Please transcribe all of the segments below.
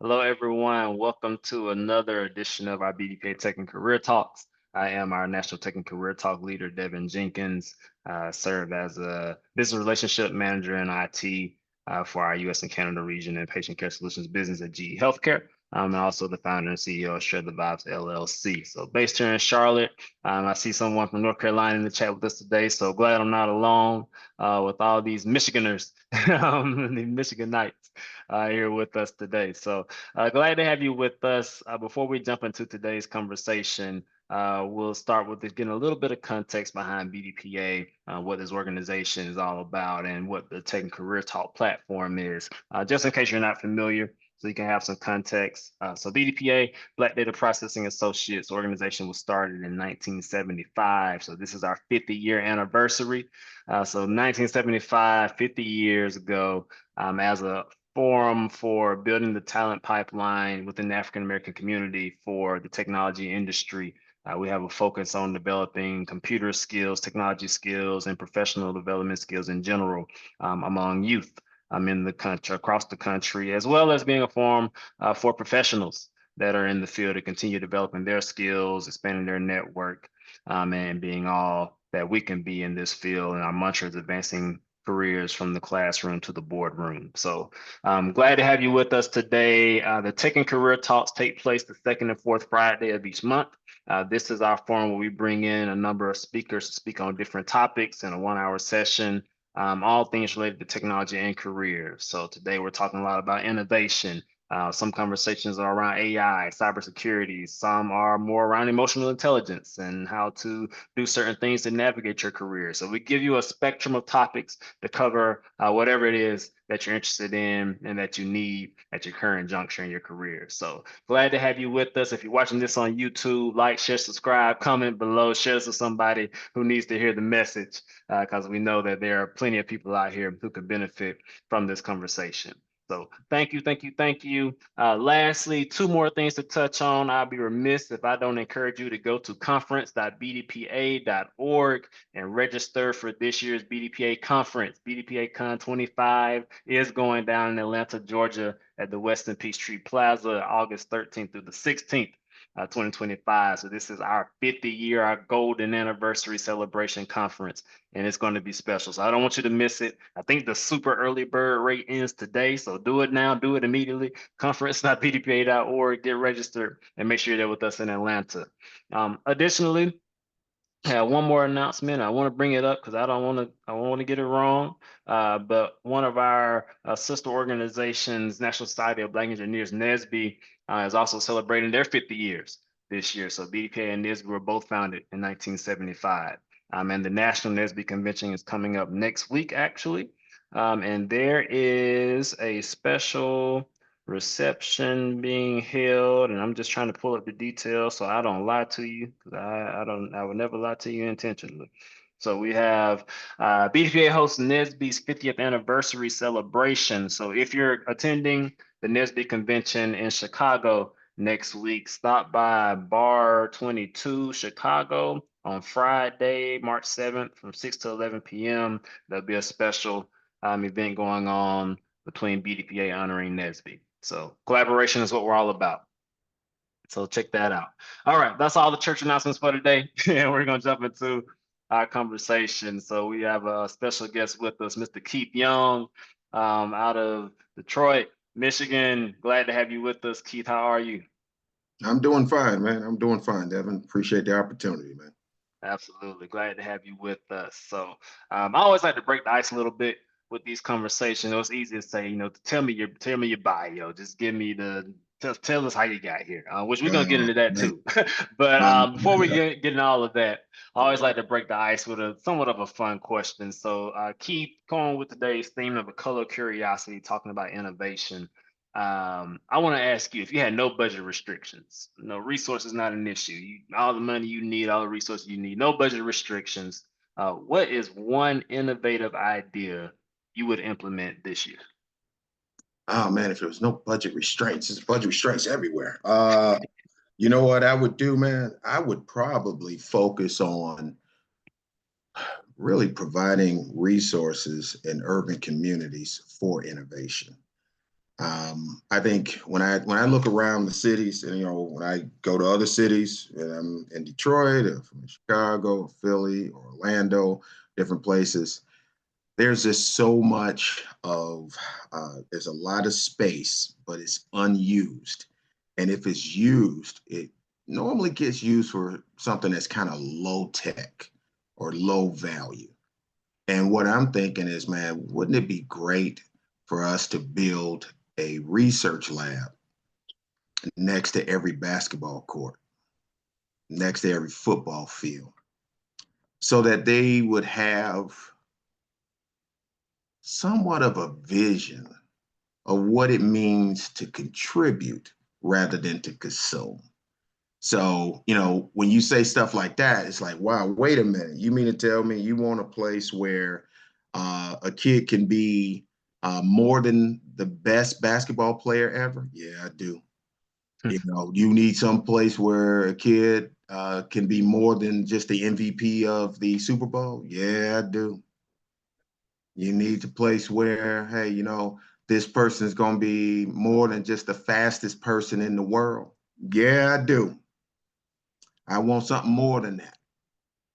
Hello, everyone. Welcome to another edition of our BDPA Tech and Career Talks. I am our National Tech and Career Talk leader, Devin Jenkins. I serve as a business relationship manager in IT for our US and Canada region and patient care solutions business at GE Healthcare. I'm also the founder and CEO of Share the Vibes LLC. So, based here in Charlotte, I see someone from North Carolina in the chat with us today. So, glad I'm not alone with all these Michiganers, the Michiganites here with us today. So, glad to have you with us. Before we jump into today's conversation, we'll start with getting a little bit of context behind BDPA, what this organization is all about, and what the Tech and Career Talk platform is, just in case you're not familiar. So you can have some context. So BDPA, Black Data Processing Associates organization, was started in 1975. So this is our 50-year anniversary. So 1975, 50 years ago, as a forum for building the talent pipeline within the African American community for the technology industry. We have a focus on developing computer skills, technology skills, and professional development skills in general among youth in the country, across the country, as well as being a forum for professionals that are in the field to continue developing their skills, expanding their network, and being all that we can be in this field. And our mantra is advancing careers from the classroom to the boardroom. So I'm glad to have you with us today. The Tech and Career Talks take place the second and fourth Friday of each month. This is our forum where we bring in a number of speakers to speak on different topics in a 1 hour session, all things related to technology and careers. So today we're talking a lot about innovation. Some conversations are around AI, cybersecurity. Some are more around emotional intelligence and how to do certain things to navigate your career. So we give you a spectrum of topics to cover whatever it is that you're interested in and that you need at your current juncture in your career. So glad to have you with us. If you're watching this on YouTube, like, share, subscribe, comment below, share this with somebody who needs to hear the message, because we know that there are plenty of people out here who could benefit from this conversation. So thank you, thank you, thank you. Lastly, two more things to touch on. I'll be remiss if I don't encourage you to go to conference.bdpa.org and register for this year's BDPA conference. BDPA Con 25 is going down in Atlanta, Georgia at the Westin Peachtree Plaza, August 13th through the 16th. 2025. So this is our 50 year, our golden anniversary celebration conference, and it's going to be special. So I don't want you to miss it. I think the super early bird rate ends today. So do it now, do it immediately. Conference.bdpa.org, get registered, and make sure you're there with us in Atlanta. Additionally, I have one more announcement. I want to bring it up because I don't want to get it wrong. But one of our sister organizations, National Society of Black Engineers, NSBE, is also celebrating their 50 years this year. So BDPA and NSBE were both founded in 1975. And the National NSBE Convention is coming up next week, actually. And there is a special reception being held, and I'm just trying to pull up the details so I don't lie to you, because I would never lie to you intentionally. So we have BDPA hosts NSBE's 50th anniversary celebration. So if you're attending the NSBE convention in Chicago next week, stop by Bar 22 Chicago on Friday, March 7th from 6 to 11 p.m. There'll be a special event going on between BDPA honoring NSBE. So collaboration is what we're all about. So check that out. All right, that's all the church announcements for today. And we're going to jump into our conversation. So we have a special guest with us, Mr. Keith Young, out of Detroit, Michigan. Glad to have you with us, Keith. How are you? I'm doing fine, man. I'm doing fine, Devin. Appreciate the opportunity, man. Absolutely. Glad to have you with us. So I always like to break the ice a little bit with these conversations. It's easy to say, tell me your bio. Just give me tell us how you got here, which we're gonna get into that Man, too. But before we um, get into all of that, I always like to break the ice with a somewhat of a fun question. So Keith, going with today's theme of a color curiosity, talking about innovation. I want to ask you if you had no budget restrictions, no resources, not an issue, all the money you need, all the resources you need, no budget restrictions. What is one innovative idea you would implement this year? oh man, if there was no budget restraints, there's budget restraints everywhere. You know what I would do, man? I would probably focus on really providing resources in urban communities for innovation. I think when I look around the cities, and when I go to other cities, and I'm in Detroit, or from Chicago, or Philly, or Orlando, different places, there's just so much of there's a lot of space, but it's unused. And if it's used, it normally gets used for something that's kind of low tech or low value. And what I'm thinking is, man, wouldn't it be great for us to build a research lab next to every basketball court, next to every football field, so that they would have somewhat of a vision of what it means to contribute rather than to consume. So, when you say stuff like that, it's like, wow, wait a minute. You mean to tell me you want a place where a kid can be more than the best basketball player ever? Yeah, I do. You need some place where a kid can be more than just the MVP of the Super Bowl? Yeah, I do. You need a place where, hey, this person is going to be more than just the fastest person in the world. Yeah, I do. I want something more than that.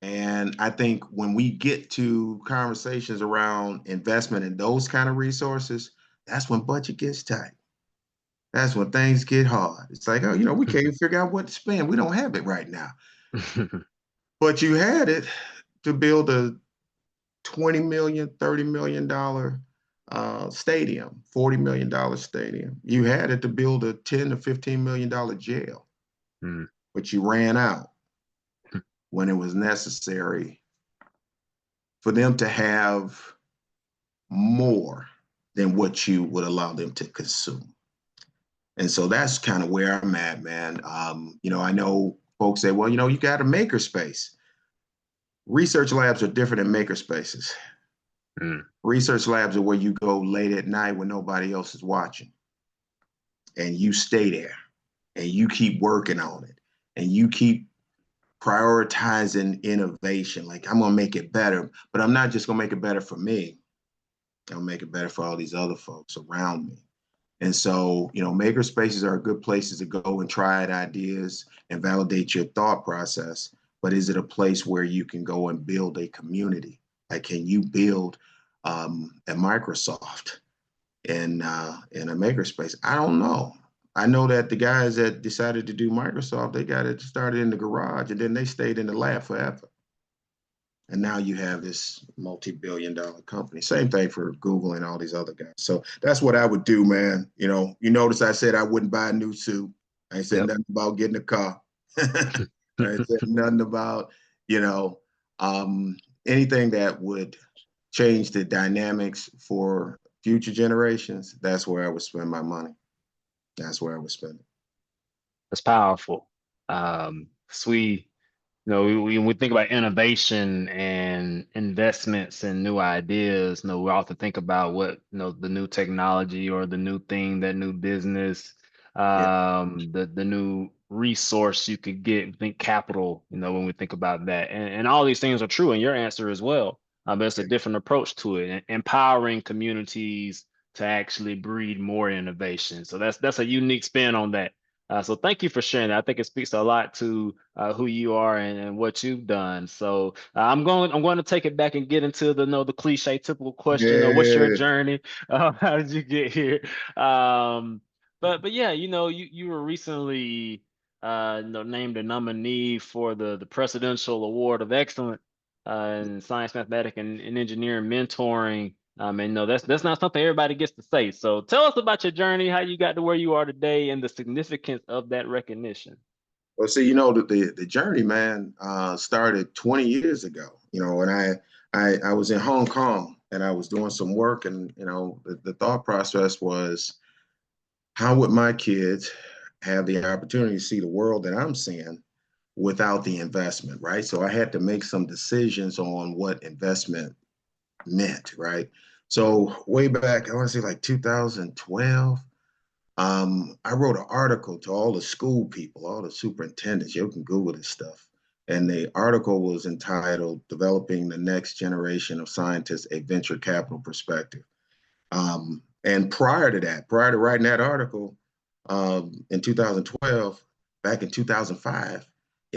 And I think when we get to conversations around investment in those kind of resources, that's when budget gets tight. That's when things get hard. It's like, oh, we can't even figure out what to spend. We don't have it right now. But you had it to build a 20 million, $30 million stadium, $40 million stadium. You had it to build a 10 to $15 million jail, Mm. but you ran out when it was necessary for them to have more than what you would allow them to consume. And so that's kind of where I'm at, man. I know folks say, well, you got a maker space. Research labs are different than maker spaces. Mm. Research labs are where you go late at night when nobody else is watching, and you stay there and you keep working on it and you keep prioritizing innovation. Like, I'm going to make it better, but I'm not just going to make it better for me. I'll make it better for all these other folks around me. And so, maker spaces are good places to go and try out ideas and validate your thought process. But is it a place where you can go and build a community? Like, can you build a Microsoft in a makerspace? I don't know. I know that the guys that decided to do Microsoft, they got it started in the garage and then they stayed in the lab forever. And now you have this multi-billion-dollar company. Same thing for Google and all these other guys. So that's what I would do, man. You notice I said I wouldn't buy a new suit. I ain't said Yep. nothing about getting a car. I ain't said nothing about, you know, anything that would change the dynamics for future generations. That's where I would spend my money. That's where I would spend it. That's powerful. We when we think about innovation and investments and new ideas, we often think about what, the new technology or the new thing, that new business, Yeah, the new resource you could get, think capital, when we think about that. And all these things are true in your answer as well. But it's a yeah. different approach to it, and empowering communities to actually breed more innovation. So that's a unique spin on that. So thank you for sharing that. I think it speaks a lot to who you are and what you've done. So I'm going to take it back and get into the cliche typical question. What's your Yeah. journey? How did you get here? But yeah, you were recently named a nominee for the Presidential Award of Excellence in Science, Mathematics, and Engineering Mentoring. And no, that's not something everybody gets to say. So tell us about your journey, how you got to where you are today, and the significance of that recognition. Well, see, the journey, man, started 20 years ago. And I was in Hong Kong and I was doing some work, and the thought process was, how would my kids have the opportunity to see the world that I'm seeing without the investment, right? So I had to make some decisions on what investment meant, right? So way back, I want to say like 2012. I wrote an article to all the school people, all the superintendents. You can Google this stuff. And the article was entitled "Developing the Next Generation of Scientists: A Venture Capital Perspective." And prior to that, prior to writing that article in 2012, back in 2005,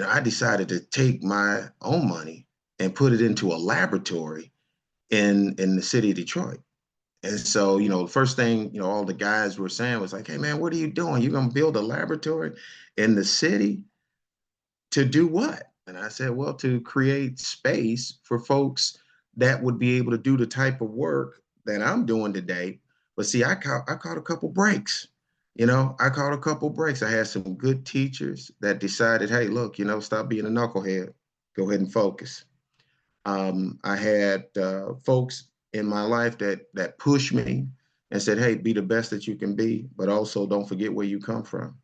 I decided to take my own money and put it into a laboratory in the city of Detroit. And so, the first thing, all the guys were saying was like, hey, man, what are you doing? You're going to build a laboratory in the city to do what? And I said, well, to create space for folks that would be able to do the type of work that I'm doing today. But see, I caught a couple breaks. I caught a couple breaks. I had some good teachers that decided, hey, look, stop being a knucklehead. Go ahead and focus. I had folks in my life that pushed me and said, hey, be the best that you can be, but also don't forget where you come from.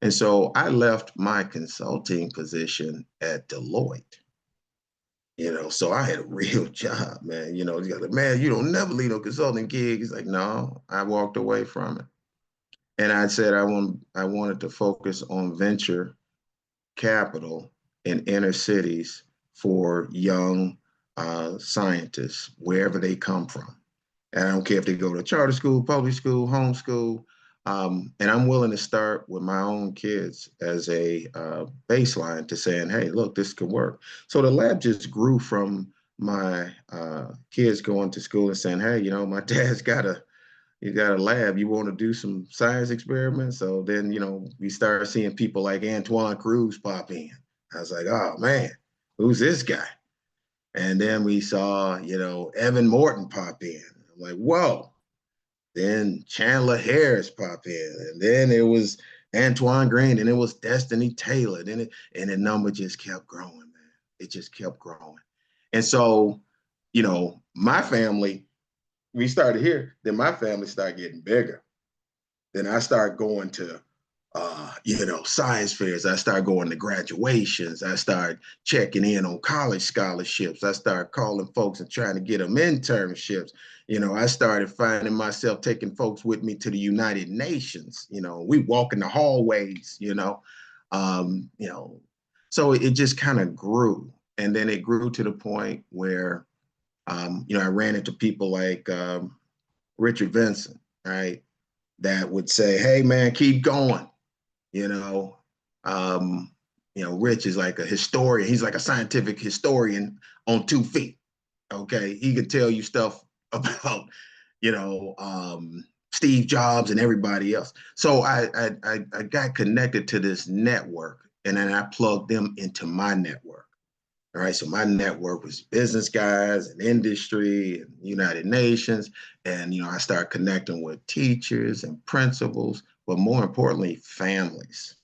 And so I left my consulting position at Deloitte. So I had a real job, man. He's like, man, you don't never leave a consulting gig. He's like, no, I walked away from it. And I said I wanted to focus on venture capital in inner cities for young scientists, wherever they come from. And I don't care if they go to charter school, public school, homeschool. And I'm willing to start with my own kids as a baseline to saying, hey, look, this could work. So the lab just grew from my kids going to school and saying, hey, my dad's you got a lab, you want to do some science experiments? So then, we started seeing people like Antoine Cruz pop in. I was like, oh man, who's this guy? And then we saw, Evan Morton pop in. I'm like, whoa. Then Chandler Harris pop in. And then it was Antoine Green, and it was Destiny Taylor. And the number just kept growing, man. It just kept growing. And so, my family, we started here, then my family started getting bigger. Then I started going to science fairs. I started going to graduations. I started checking in on college scholarships. I started calling folks and trying to get them internships. I started finding myself taking folks with me to the United Nations. We walk in the hallways, um, you know, so it just kind of grew. And then it grew to the point where, I ran into people like Richard Vincent, right? That would say, hey, man, keep going. You know, Rich is like a historian. He's like a scientific historian on 2 feet. Okay, he could tell you stuff about, Steve Jobs and everybody else. So I got connected to this network, and then I plugged them into my network. All right, so my network was business guys and industry and United Nations, and I started connecting with teachers and principals, but more importantly, families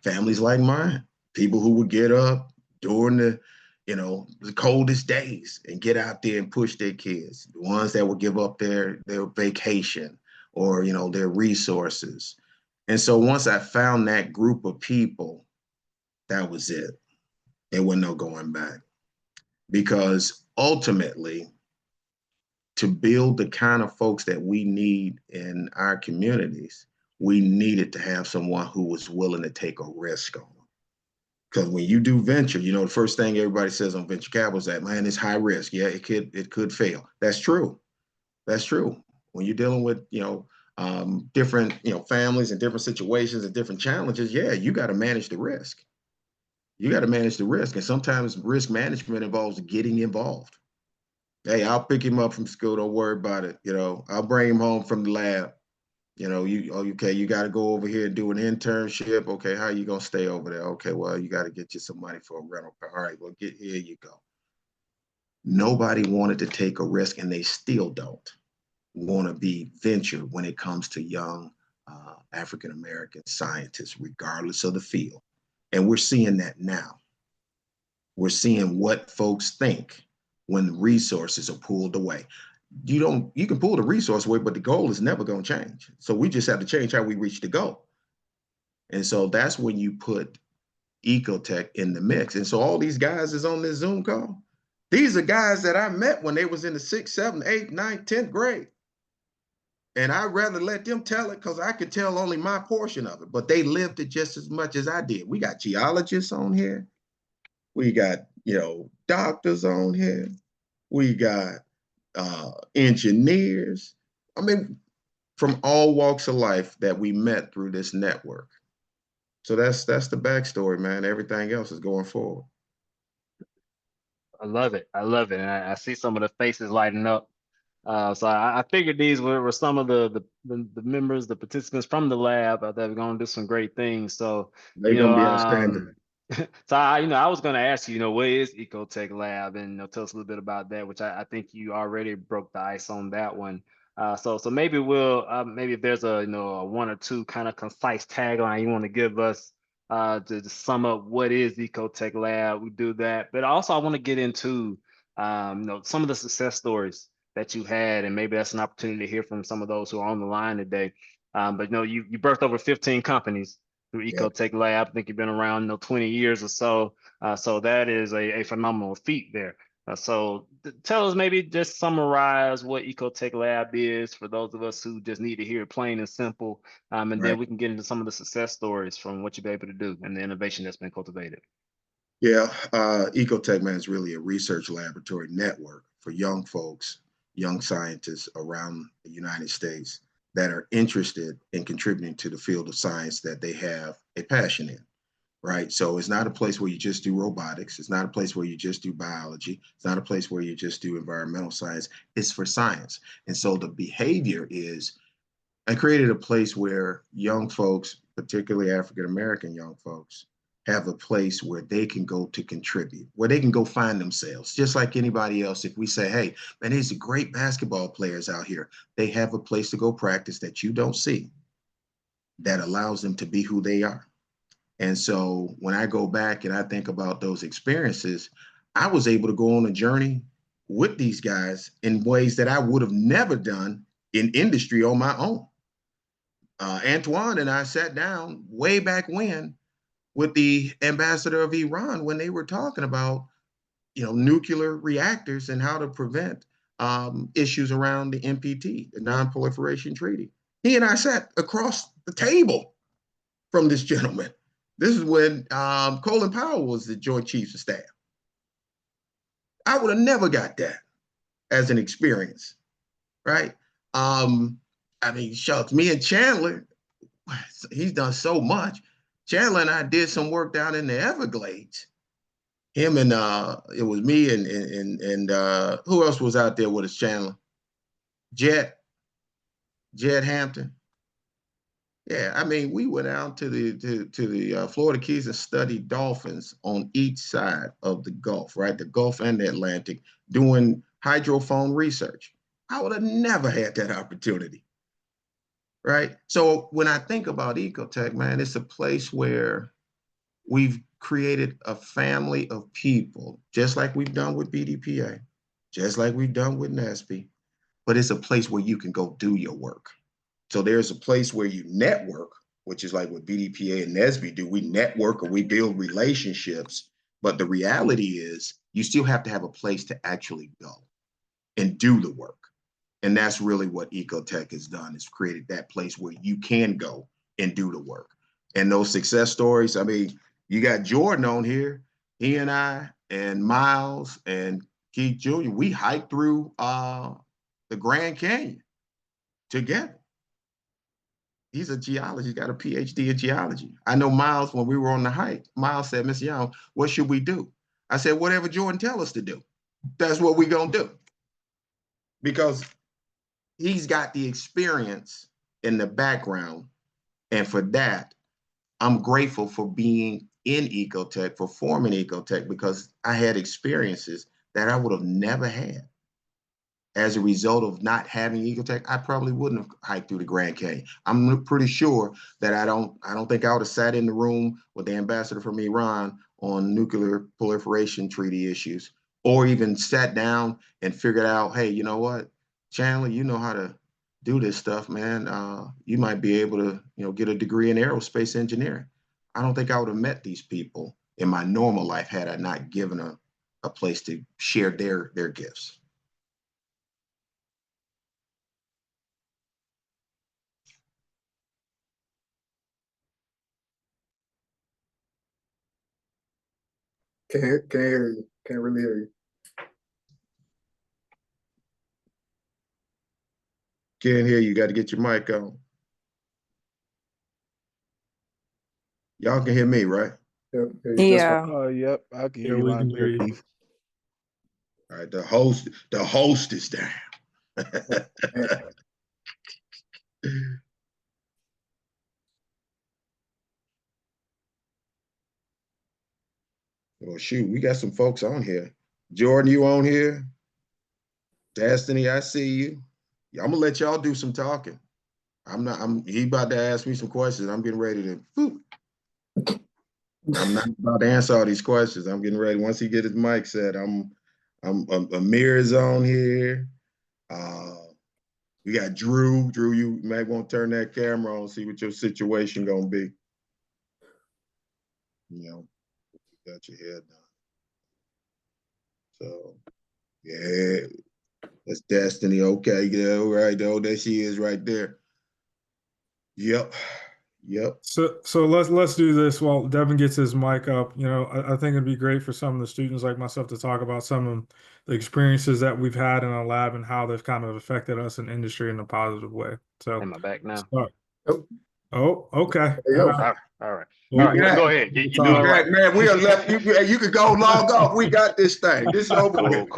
like mine, people who would get up during the coldest days and get out there and push their kids, the ones that would give up their vacation or, their resources. And so once I found that group of people, that was it. There wasn't no going back, because ultimately, to build the kind of folks that we need in our communities, we needed to have someone who was willing to take a risk on them. Because when you do venture, the first thing everybody says on venture capital is that, man, it's high risk. Yeah, it could fail. That's true. That's true. When you're dealing with, different, families and different situations and different challenges, yeah, you got to manage the risk. You got to manage the risk. And sometimes risk management involves getting involved. Hey, I'll pick him up from school. Don't worry about it. I'll bring him home from the lab. You got to go over here and do an internship. Okay, how are you gonna stay over there? Okay, well, you got to get you some money for a rental car. All right, well, here you go. Nobody wanted to take a risk, and they still don't want to be venture when it comes to young African American scientists, regardless of the field. And we're seeing that now. We're seeing what folks think when resources are pulled away. You can pull the resource away, but the goal is never going to change. So we just have to change how we reach the goal. And so that's when you put Ecotek in the mix. And so all these guys is on this Zoom call. These are guys that I met when they was in the 6th, 7th, 8th, 9th, 10th grade. And I'd rather let them tell it, because I could tell only my portion of it, but they lived it just as much as I did. We got geologists on here. We got, doctors on here. We got engineers. I mean, from all walks of life that we met through this network. So that's the backstory, man. Everything else is going forward. I love it. I love it. And I see some of the faces lighting up. So I figured these were some of the members, the participants from the lab that are going to do some great things. So, They're gonna be outstanding. so I was going to ask you, what is Ecotech Lab, and tell us a little bit about that, which I think you already broke the ice on that one. So maybe maybe if there's a one or two kind of concise tagline you want to give us to sum up what is Ecotech Lab, we do that. But also I want to get into some of the success stories that you had, and maybe that's an opportunity to hear from some of those who are on the line today. But you birthed over 15 companies through Yeah. Ecotech Lab. I think you've been around 20 years or so. So that is a phenomenal feat there. So tell us, maybe just summarize what Ecotech Lab is for those of us who just need to hear it plain and simple. And then Right. we can get into some of the success stories from what you've been able to do and the innovation that's been cultivated. Yeah, Ecotech, man, is really a research laboratory network for young folks, young scientists around the United States that are interested in contributing to the field of science that they have a passion in, right? So it's not a place where you just do robotics. It's not a place where you just do biology. It's not a place where you just do environmental science. It's for science. And so the behavior is, I created a place where young folks, particularly African American young folks, have a place where they can go to contribute, where they can go find themselves, just like anybody else. If we say, hey, man, these are great basketball players out here, they have a place to go practice that you don't see that allows them to be who they are. And so when I go back and I think about those experiences, I was able to go on a journey with these guys in ways that I would have never done in industry on my own. Antoine and I sat down way back when with the ambassador of Iran when they were talking about, nuclear reactors and how to prevent issues around the NPT, the Non-Proliferation Treaty. He and I sat across the table from this gentleman. This is when Colin Powell was the Joint Chiefs of Staff. I would have never got that as an experience, right? I mean, shucks, me and Chandler, he's done so much. Chandler and I did some work down in the Everglades. Him and it was me and who else was out there with us? Chandler, Jet, Jed Hampton. Yeah, I mean, we went out to the Florida Keys and studied dolphins on each side of the Gulf, right? The Gulf and the Atlantic, doing hydrophone research. I would have never had that opportunity, right? So when I think about Ecotech, man, it's a place where we've created a family of people, just like we've done with BDPA, just like we've done with NASB, but it's a place where you can go do your work. So there's a place where you network, which is like what BDPA and NESB do. We network or we build relationships. But the reality is you still have to have a place to actually go and do the work. And that's really what Ecotech has done, is created that place where you can go and do the work. And those success stories, I mean, you got Jordan on here. He and I and Miles and Keith Jr., we hiked through the Grand Canyon together. He's a geologist, he's got a PhD in geology. I know Miles, when we were on the hike, Miles said, Mr. Young, what should we do? I said, whatever Jordan tell us to do, that's what we're gonna do. Because he's got the experience in the background. And for that, I'm grateful for being in Ecotech, for forming Ecotech, because I had experiences that I would have never had. As a result of not having Ecotech, I probably wouldn't have hiked through the Grand Canyon. I'm pretty sure that I don't think I would have sat in the room with the ambassador from Iran on nuclear proliferation treaty issues, or even sat down and figured out, hey, you know what, Chandler, you know how to do this stuff, man. You might be able to, get a degree in aerospace engineering. I don't think I would have met these people in my normal life had I not given a place to share their gifts. Can't hear you. Can't really hear you. Can't hear you. Got to get your mic on. Y'all can hear me, right? Yep, Yeah. Yep, I can hear yeah, you we loud can and clear, hear you. Keith. All right, the host is down. Man, Well, shoot, we got some folks on here. Jordan, you on here? Destiny, I see you. I'm gonna let y'all do some talking. He about to ask me some questions. I'm getting ready to whew. I'm not about to answer all these questions. I'm getting ready. Once he get his mic set, Amir is on here. We got Drew. Drew, you might want to turn that camera on, see what your situation gonna be. You know, you got your head done. So yeah, that's Destiny. Okay, yeah, all right. Oh, there she is right there. Yep. Yep. so let's do this while Devin gets his mic up. You know, I think it'd be great for some of the students like myself to talk about some of the experiences that we've had in our lab and how they've kind of affected us in industry in a positive way. So, Am I back now? start. Yep. Oh, okay. There you go. All right. All right. You All right. got Go it. ahead. You You doing it got right. it, man. We are left. You could go log off. We got this thing. This is over Cool, with.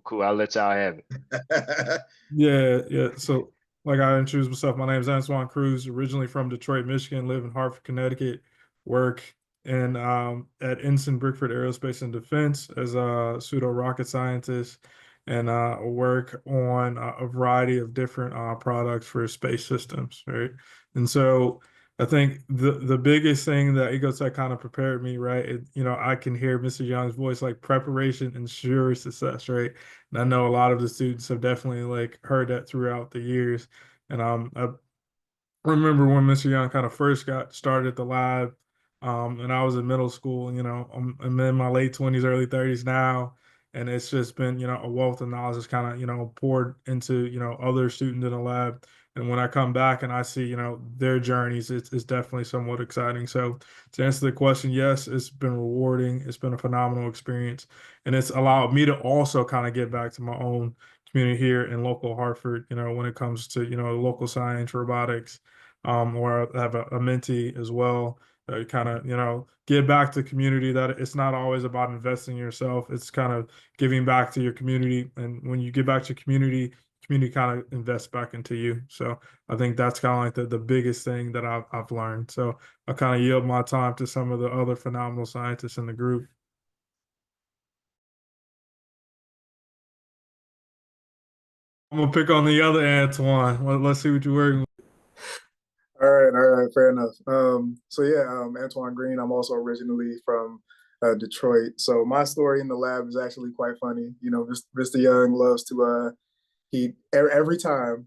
cool. I'll let y'all have it. Yeah. So, like I introduced myself, my name is Antoine Cruz, originally from Detroit, Michigan, live in Hartford, Connecticut, work in at Ensign Brickford Aerospace and Defense as a pseudo rocket scientist, and work on a variety of different products for space systems, right? And so, I think the biggest thing that Ecotech kind of prepared me, right? I can hear Mr. Young's voice, like preparation ensures success, right? And I know a lot of the students have definitely like heard that throughout the years. And I remember when Mr. Young kind of first got started at the lab, and I was in middle school. I'm in my late 20s, early 30s now, and it's just been a wealth of knowledge that's kind of poured into other students in the lab. And when I come back and I see their journeys, it's definitely somewhat exciting. So to answer the question, yes, it's been rewarding. It's been a phenomenal experience, and it's allowed me to also kind of get back to my own community here in local Hartford. When it comes to local science, robotics, or I have a mentee as well. Kind of, give back to community, that it's not always about investing in yourself. It's kind of giving back to your community. And when you give back to community kind of invests back into you. So I think that's kind of like the biggest thing that I've learned. So I kind of yield my time to some of the other phenomenal scientists in the group. I'm gonna pick on the other Antoine. Let's see what you're working with. all right, fair enough. So yeah, Antoine Green. I'm also originally from Detroit. So my story in the lab is actually quite funny. Mr. Young loves to every time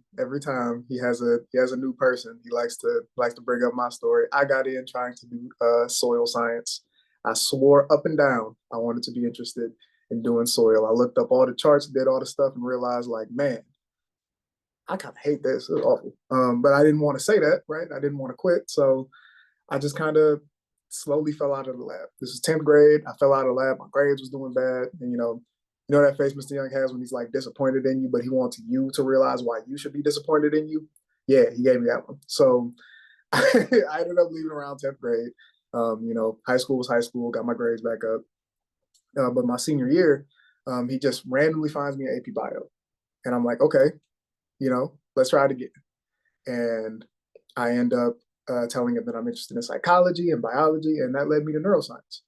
he has a new person, he likes to bring up my story. I got in trying to do soil science. I swore up and down I wanted to be interested in doing soil. I looked up all the charts, did all the stuff, and realized, like, man, I kind of hate this. It's awful. But I didn't want to say that, right? I didn't want to quit. So I just kind of slowly fell out of the lab. This is 10th grade. I fell out of the lab. My grades was doing bad. And that face Mr. Young has when he's like disappointed in you, but he wants you to realize why you should be disappointed in you. Yeah, he gave me that one. So I ended up leaving around 10th grade. High school was high school, got my grades back up. But my senior year, he just randomly finds me an AP Bio. And I'm like, okay, let's try it again. And I end up telling him that I'm interested in psychology and biology, and that led me to neuroscience.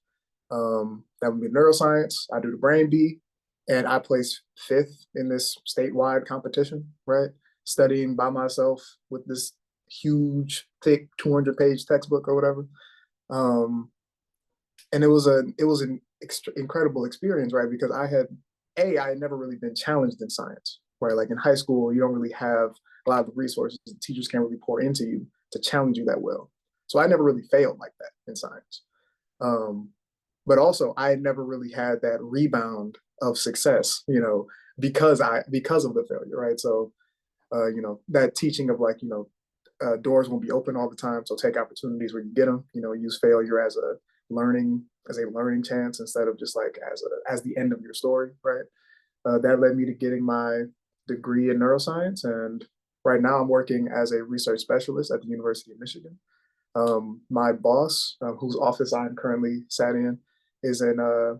That would be neuroscience. I do the brain bee, and I place 5th in this statewide competition, right? Studying by myself with this huge, thick 200-page textbook or whatever. And it was an incredible experience, right? Because I had never really been challenged in science, right? Like in high school, you don't really have a lot of the resources. The teachers can't really pour into you to challenge you that well. So I never really failed like that in science. But also I had never really had that rebound of success, because of the failure, right? So, that teaching of like, doors won't be open all the time. So take opportunities where you get them, use failure as a learning chance instead of just like as the end of your story, right? That led me to getting my degree in neuroscience, and right now I'm working as a research specialist at the University of Michigan. My boss, whose office I'm currently sat in, is a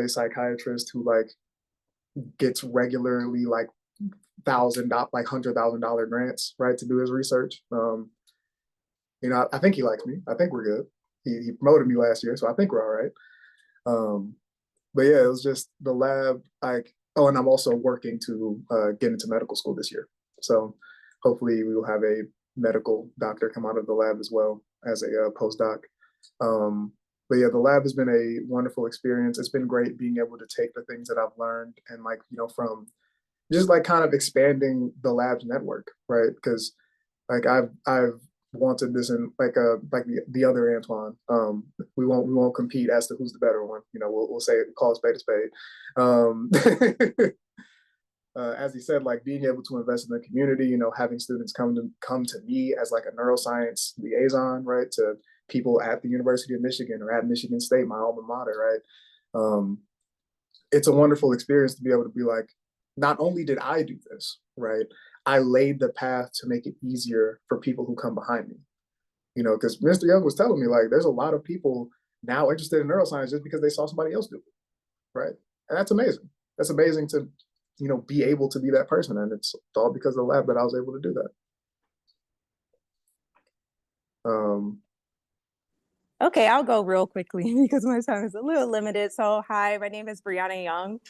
psychiatrist who like gets regularly like $100,000 grants, right, to do his research. I think he likes me. I think we're good. He promoted me last year, so I think we're all right. But yeah, it was just the lab. Oh, and I'm also working to get into medical school this year. So hopefully we will have a medical doctor come out of the lab as well as a postdoc. But yeah, the lab has been a wonderful experience. It's been great being able to take the things that I've learned and from just like kind of expanding the lab's network, right? Because like I've wanted this in like the other Antoine. We won't compete as to who's the better one. We'll say call a spade a spade. As he said, like being able to invest in the community, having students come to me as like a neuroscience liaison, right, to people at the University of Michigan or at Michigan State, my alma mater, right. It's a wonderful experience to be able to be like, not only did I do this, right, I laid the path to make it easier for people who come behind me. Because Mr. Young was telling me like there's a lot of people now interested in neuroscience just because they saw somebody else do it, right? And that's amazing. That's amazing to be able to be that person, and it's all because of the lab that I was able to do that. Okay, I'll go real quickly because my time is a little limited. So hi, my name is Brianna Young.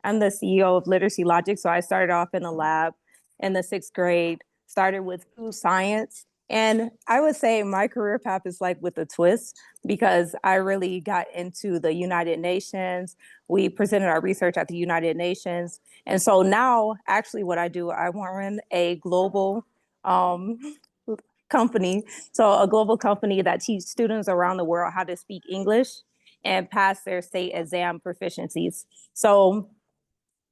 I'm the CEO of Literacy Logic. So I started off in the lab in the 6th grade, started with food science. And I would say my career path is like with a twist because I really got into the United Nations. We presented our research at the United Nations. And so now actually what I do, I run a global company. So a global company that teaches students around the world how to speak English and pass their state exam proficiencies. So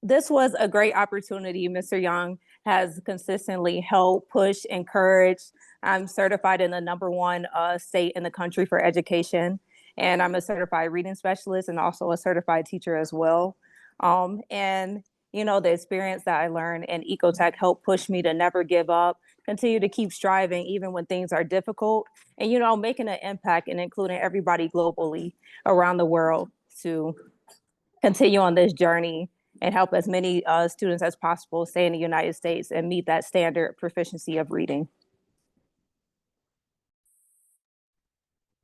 this was a great opportunity. Mr. Young has consistently helped, push, encourage. I'm certified in the #1 state in the country for education. And I'm a certified reading specialist and also a certified teacher as well. And the experience that I learned in Ecotek helped push me to never give up, continue to keep striving even when things are difficult, and making an impact and including everybody globally around the world to continue on this journey and help as many students as possible stay in the United States and meet that standard proficiency of reading.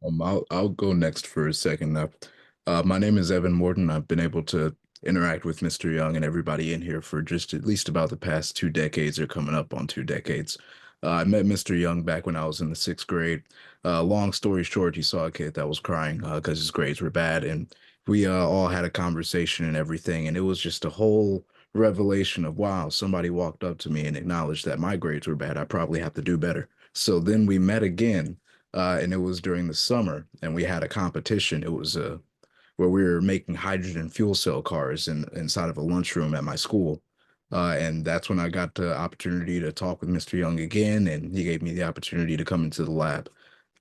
I'll go next for a second. My name is Evan Morton. I've been able to interact with Mr. Young and everybody in here for just at least about the past 2 decades or coming up on 2 decades. I met Mr. Young back when I was in the 6th grade. Long story short, he saw a kid that was crying because his grades were bad, and we all had a conversation and everything, and it was just a whole revelation of, wow, somebody walked up to me and acknowledged that my grades were bad. I probably have to do better. So then we met again, and it was during the summer, and we had a competition. It was where we were making hydrogen fuel cell cars inside of a lunchroom at my school. And that's when I got the opportunity to talk with Mr. Young again, and he gave me the opportunity to come into the lab.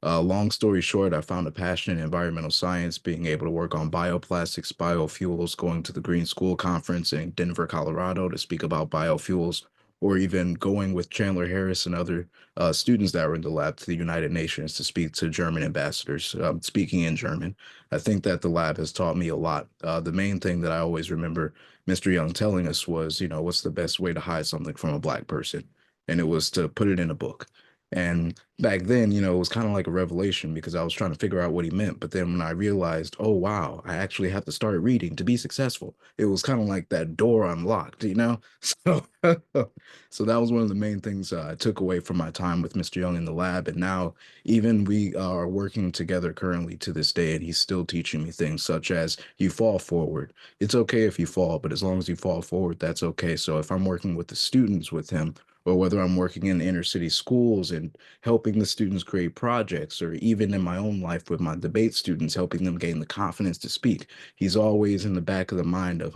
Long story short, I found a passion in environmental science, being able to work on bioplastics, biofuels, going to the Green School Conference in Denver, Colorado to speak about biofuels, or even going with Chandler Harris and other students that were in the lab to the United Nations to speak to German ambassadors, speaking in German. I think that the lab has taught me a lot. The main thing that I always remember Mr. Young telling us was, what's the best way to hide something from a Black person? And it was to put it in a book. And back then, it was kind of like a revelation because I was trying to figure out what he meant. But then when I realized, oh, wow, I actually have to start reading to be successful, it was kind of like that door unlocked, So, so that was one of the main things I took away from my time with Mr. Young in the lab. And now even we are working together currently to this day, and he's still teaching me things such as you fall forward. It's okay if you fall, but as long as you fall forward, that's okay. So if I'm working with the students with him, or whether I'm working in inner city schools and helping the students create projects, or even in my own life with my debate students, helping them gain the confidence to speak, he's always in the back of the mind of,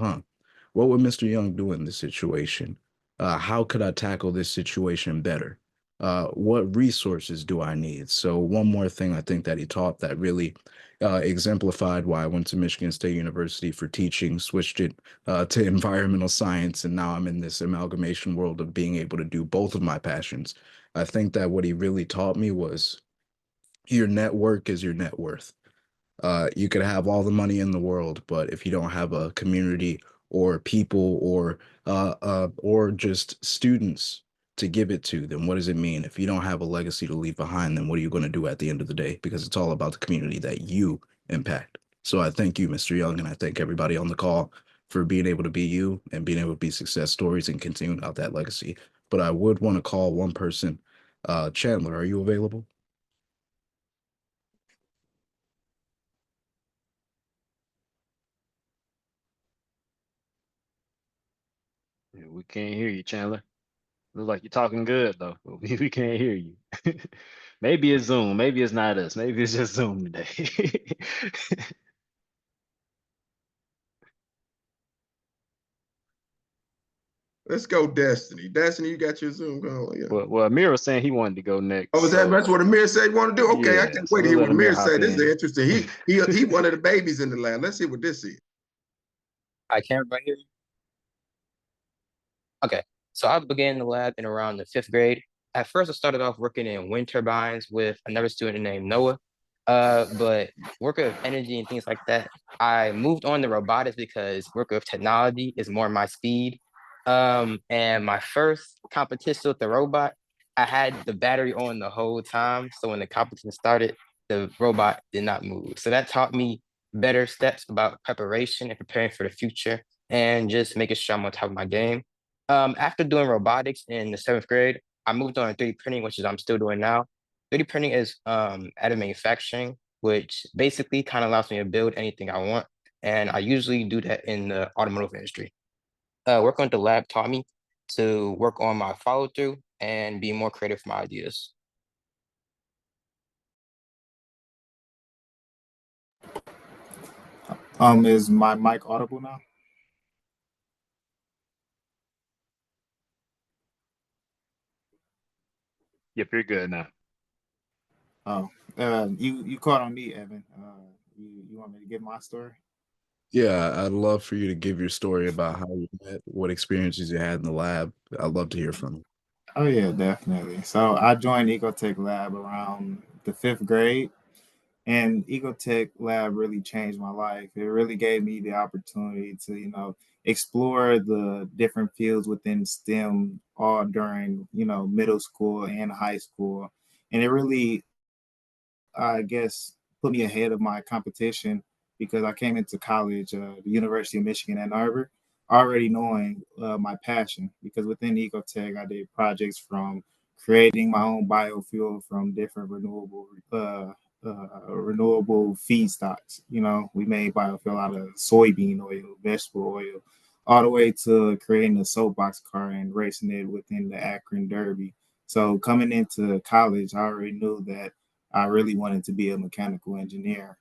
what would Mr. Young do in this situation? How could I tackle this situation better? what resources do I need? So one more thing I think that he taught that really exemplified why I went to Michigan State University for teaching, switched it to environmental science, and now I'm in this amalgamation world of being able to do both of my passions. I think that what he really taught me was your network is your net worth. You could have all the money in the world, but if you don't have a community or people or just students to give it to, then what does it mean? If you don't have a legacy to leave behind, then what are you going to do at the end of the day? Because it's all about the community that you impact. So I thank you, Mr. Young, and I thank everybody on the call for being able to be you and being able to be success stories and continuing out that legacy. But I would want to call one person. Chandler, are you available? Yeah, we can't hear you, Chandler. Look like you're talking good though, but we can't hear you. Maybe it's Zoom. Maybe it's not us. Maybe it's just Zoom today. Let's go, Destiny. Destiny, you got your Zoom going. Yeah. Well, Amir was saying he wanted to go next. Oh, that's what Amir said he want to do? Okay, I Yeah, can't so wait to we'll hear let what Amir Amir hop said. This is in. interesting. He one of the babies in the lab. Let's see what this is. I can't right here. Okay, so I began the lab in around the 5th grade. At first, I started off working in wind turbines with another student named Noah. But working with energy and things like that, I moved on to robotics because working with technology is more my speed. And my first competition with the robot, I had the battery on the whole time. So when the competition started, the robot did not move. So that taught me better steps about preparation and preparing for the future and just making sure I'm on top of my game. After doing robotics in the 7th grade, I moved on to 3D printing, which is I'm still doing now. 3D printing is additive manufacturing, which basically kind of allows me to build anything I want. And I usually do that in the automotive industry. Working with the lab taught me to work on my follow through and be more creative with my ideas. Is my mic audible now? Yep, you're good now. Oh, you caught on me, Evan. You want me to give my story? Yeah, I'd love for you to give your story about how you met, what experiences you had in the lab. I'd love to hear from you. Oh yeah, definitely. So I joined Ecotech Lab around the 5th grade, and Ecotech Lab really changed my life. It really gave me the opportunity to, explore the different fields within STEM all during, middle school and high school. And it really, I guess, put me ahead of my competition because I came into college, the University of Michigan Ann Arbor, already knowing my passion. Because within Ecotech, I did projects from creating my own biofuel from different renewable feedstocks. We made biofuel out of soybean oil, vegetable oil, all the way to creating a soapbox car and racing it within the Akron Derby. So coming into college, I already knew that I really wanted to be a mechanical engineer.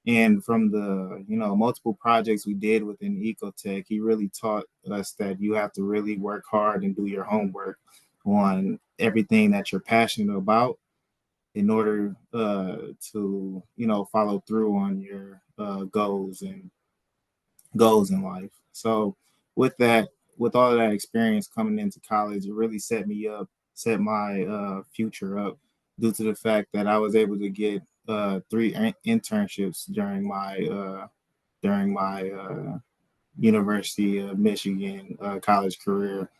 And from the multiple projects we did within Ecotech, he really taught us that you have to really work hard and do your homework on everything that you're passionate about in order to follow through on your goals in life. So with that, with all of that experience coming into college, it really set my future up due to the fact that I was able to get 3 internships during my University of Michigan college career.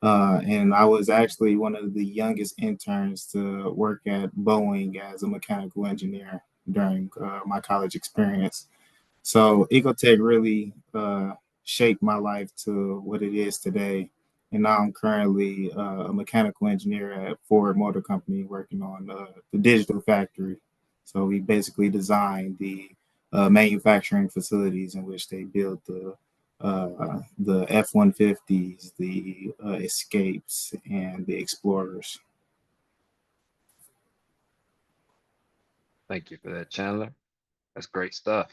And I was actually one of the youngest interns to work at Boeing as a mechanical engineer during my college experience. So Ecotech really shaped my life to what it is today. And now I'm currently a mechanical engineer at Ford Motor Company working on the digital factory. So we basically design the manufacturing facilities in which they build the F-150s, the Escapes, and the Explorers. Thank you for that, Chandler. That's great stuff.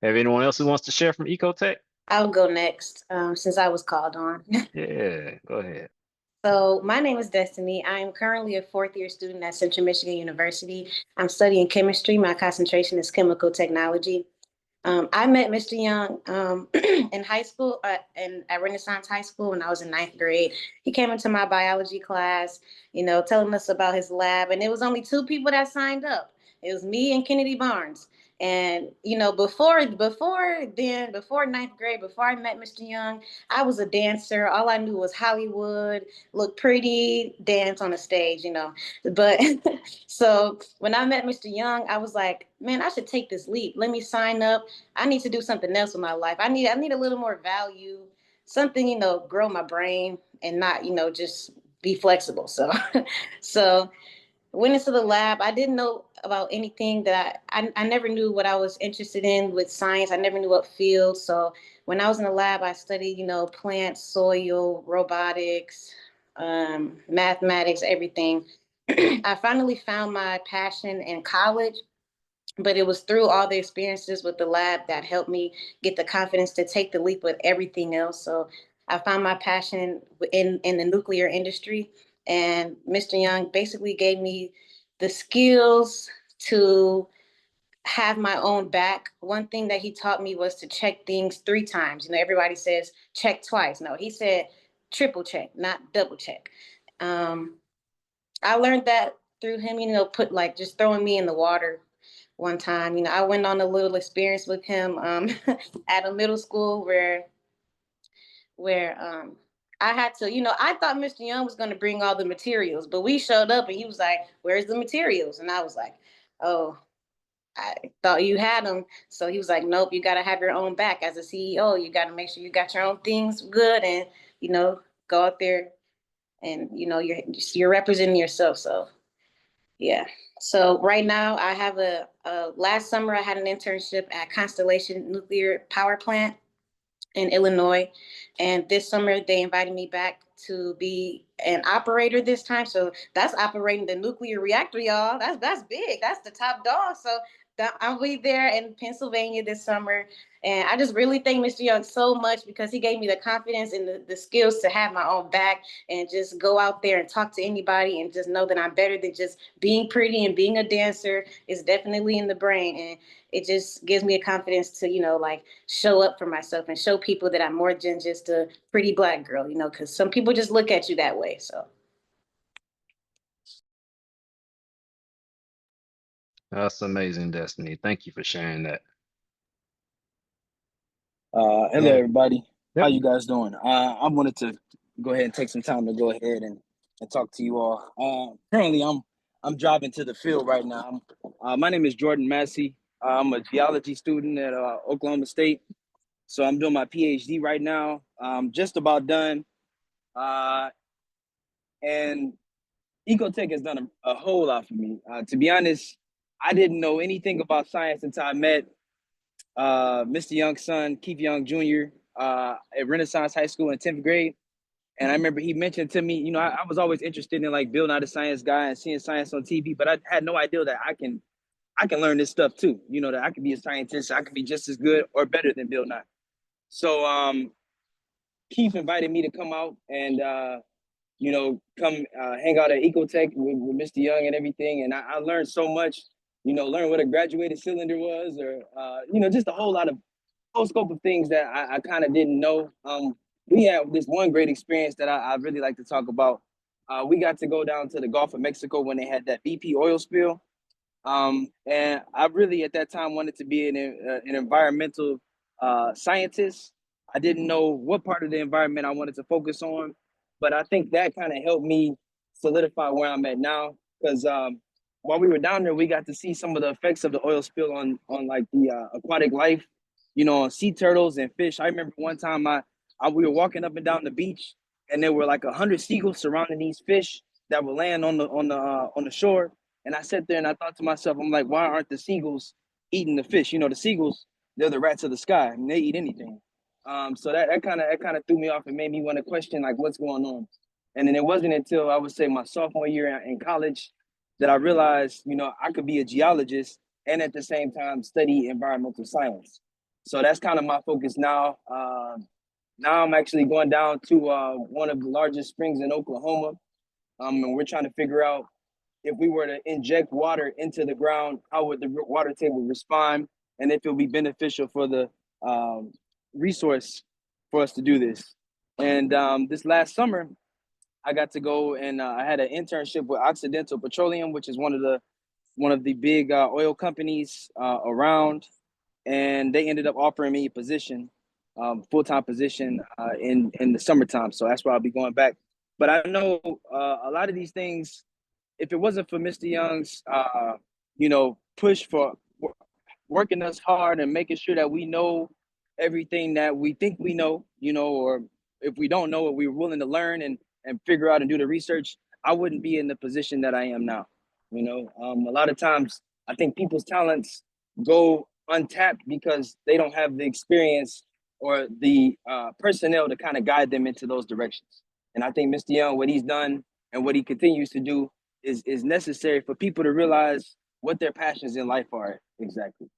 Have anyone else who wants to share from Ecotech? I'll go next since I was called on. Yeah, go ahead. So my name is Destiny. I am currently a fourth-year student at Central Michigan University. I'm studying chemistry. My concentration is chemical technology. I met Mr. Young in high school and at Renaissance High School when I was in ninth grade. He came into my biology class, telling us about his lab, and it was only two people that signed up. It was me and Kennedy Barnes. And before ninth grade, before I met Mr. Young, I was a dancer. All I knew was Hollywood, look pretty, dance on the stage. But so when I met Mr. Young, I was like, man, I should take this leap. Let me sign up. I need to do something else with my life. I need a little more value, something, grow my brain and not, just be flexible. So so went into the lab. I didn't know about anything that I never knew what I was interested in with science. I never knew what field. So when I was in the lab, I studied, plants, soil, robotics, mathematics, everything. I finally found my passion in college, but it was through all the experiences with the lab that helped me get the confidence to take the leap with everything else. So I found my passion in the nuclear industry, and Mr. Young basically gave me the skills to have my own back. One thing that he taught me was to check things 3 times. Everybody says check twice. No, he said triple check, not double check. I learned that through him, put like just throwing me in the water one time. I went on a little experience with him at a middle school where I had to, I thought Mr. Young was going to bring all the materials, but we showed up and he was like, "Where's the materials?" And I was like, "Oh, I thought you had them." So he was like, "Nope, you got to have your own back as a CEO. You got to make sure you got your own things good and, go out there and, you're representing yourself." So yeah. So right now I have last summer I had an internship at Constellation Nuclear Power Plant in Illinois. And this summer they invited me back to be an operator this time. So that's operating the nuclear reactor, y'all. That's big. That's the top dog. So I'll be there in Pennsylvania this summer. And I just really thank Mr. Young so much because he gave me the confidence and the skills to have my own back and just go out there and talk to anybody and just know that I'm better than just being pretty and being a dancer. Is definitely in the brain. And it just gives me a confidence to, like show up for myself and show people that I'm more than just a pretty Black girl, because some people just look at you that way. So. That's amazing, Destiny. Thank you for sharing that. Hello, everybody. How Yep. you guys doing? I wanted to go ahead and take some time to go ahead and talk to you all. Currently, I'm driving to the field right now. My name is Jordan Massey. I'm a geology student at Oklahoma State. So I'm doing my PhD right now. I'm just about done. And Ecotech has done a whole lot for me. To be honest, I didn't know anything about science until I met Mr. Young's son, Keith Young Jr., at Renaissance High School in 10th grade. And I remember he mentioned to me, I was always interested in like building out a science guy and seeing science on TV, but I had no idea that I can learn this stuff too. That I could be a scientist, I could be just as good or better than Bill Nye. So Keith invited me to come out and come hang out at Ecotek with Mr. Young and everything. And I learned so much, learn what a graduated cylinder was or, just a whole lot of whole scope of things that I kind of didn't know. We had this one great experience that I really like to talk about. We got to go down to the Gulf of Mexico when they had that BP oil spill. And I really at that time wanted to be an environmental scientist. I didn't know what part of the environment I wanted to focus on, but I think that kind of helped me solidify where I'm at now. Because while we were down there, we got to see some of the effects of the oil spill on like the aquatic life, on sea turtles and fish. I remember one time we were walking up and down the beach, and there were like 100 seagulls surrounding these fish that were laying on the shore. And I sat there and I thought to myself, I'm like, why aren't the seagulls eating the fish? The seagulls, they're the rats of the sky, and they eat anything. So that kind of threw me off and made me want to question like what's going on. And then it wasn't until I would say my sophomore year in college that I realized, I could be a geologist and at the same time study environmental science. So that's kind of my focus now. Now I'm actually going down to one of the largest springs in Oklahoma, and we're trying to figure out if we were to inject water into the ground, how would the water table respond, and if it would be beneficial for the resource for us to do this. And this last summer, I got to go and I had an internship with Occidental Petroleum, which is one of the big oil companies around, and they ended up offering me a position, full-time position in the summertime. So that's why I'll be going back. But I know a lot of these things, if it wasn't for Mr. Young's, push for working us hard and making sure that we know everything that we think we know, or if we don't know it, we're willing to learn and figure out and do the research, I wouldn't be in the position that I am now. A lot of times I think people's talents go untapped because they don't have the experience or the personnel to kind of guide them into those directions. And I think Mr. Young, what he's done and what he continues to do is necessary for people to realize what their passions in life are exactly.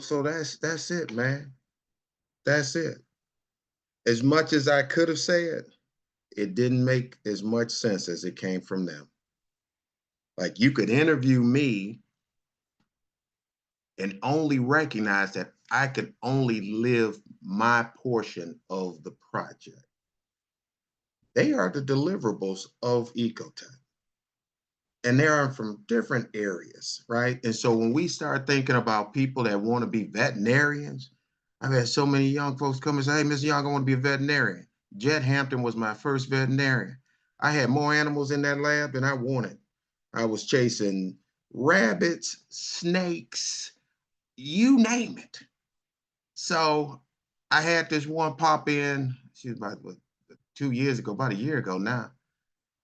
So that's it, man. That's it. As much as I could have said, it didn't make as much sense as it came from them. Like, you could interview me and only recognize that I could only live my portion of the project. They are the deliverables of Ecotek. And they are from different areas, right? And so when we start thinking about people that want to be veterinarians, I've had so many young folks come and say, hey, Mr. Young, I want to be a veterinarian. Jet Hampton was my first veterinarian. I had more animals in that lab than I wanted. I was chasing rabbits, snakes, you name it. So I had this one pop in, she was about 2 years ago, about a year ago now.